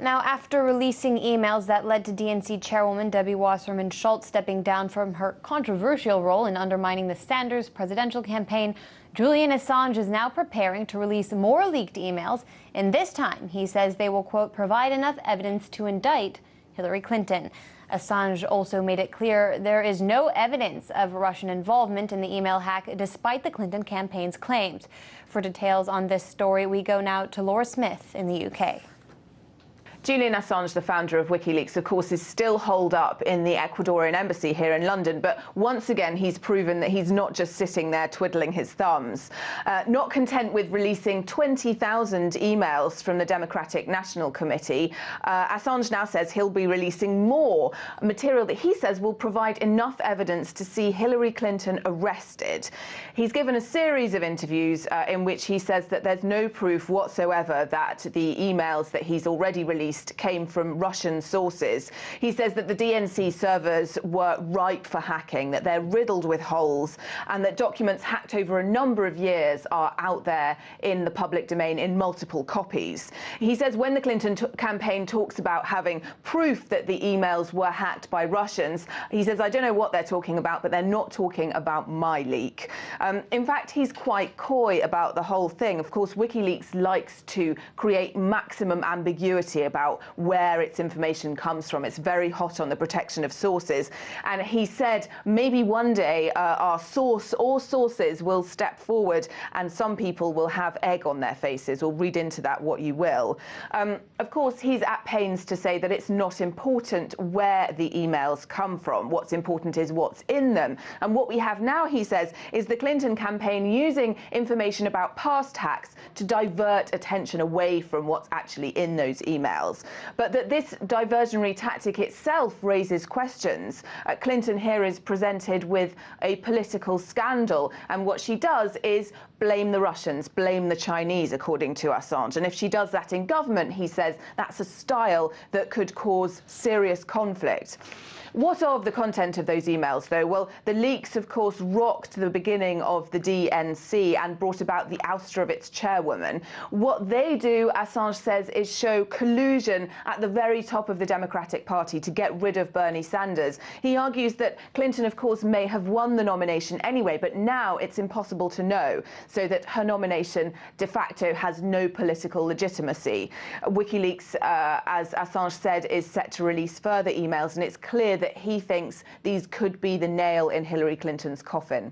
Now, after releasing emails that led to DNC chairwoman Debbie Wasserman Schultz stepping down from her controversial role in undermining the Sanders presidential campaign, Julian Assange is now preparing to release more leaked emails, and this time he says they will, quote, provide enough evidence to indict Hillary Clinton. Assange also made it clear there is no evidence of Russian involvement in the email hack, despite the Clinton campaign's claims. For details on this story, we go now to Laura Smith in the UK. Julian Assange, the founder of WikiLeaks, of course, is still holed up in the Ecuadorian embassy here in London. But once again, he's proven that he's not just sitting there twiddling his thumbs. Not content with releasing 20,000 emails from the Democratic National Committee, Assange now says he'll be releasing more material that he says will provide enough evidence to see Hillary Clinton arrested. He's given a series of interviews in which he says that there's no proof whatsoever that the emails that he's already released came from Russian sources. He says that the DNC servers were ripe for hacking, that they're riddled with holes, and that documents hacked over a number of years are out there in the public domain in multiple copies. He says when the Clinton campaign talks about having proof that the emails were hacked by Russians, he says, I don't know what they're talking about, but they're not talking about my leak. In fact, he's quite coy about the whole thing. Of course, WikiLeaks likes to create maximum ambiguity about where its information comes from. It's very hot on the protection of sources. And he said maybe one day our source or sources will step forward and some people will have egg on their faces, or read into that what you will. Of course, he's at pains to say that it's not important where the emails come from. What's important is what's in them. And what we have now, he says, is the Clinton campaign using information about past hacks to divert attention away from what's actually in those emails. But that this diversionary tactic itself raises questions. Clinton here is presented with a political scandal, and what she does is blame the Russians, blame the Chinese, according to Assange. And if she does that in government, he says that's a style that could cause serious conflict. What of the content of those emails, though? Well, the leaks, of course, rocked the beginning of the DNC and brought about the ouster of its chairwoman. What they do, Assange says, is show collusion at the very top of the Democratic Party to get rid of Bernie Sanders. He argues that Clinton, of course, may have won the nomination anyway, but now it's impossible to know, so that her nomination de facto has no political legitimacy. WikiLeaks, as Assange said, is set to release further emails, and it's clear that he thinks these could be the nail in Hillary Clinton's coffin.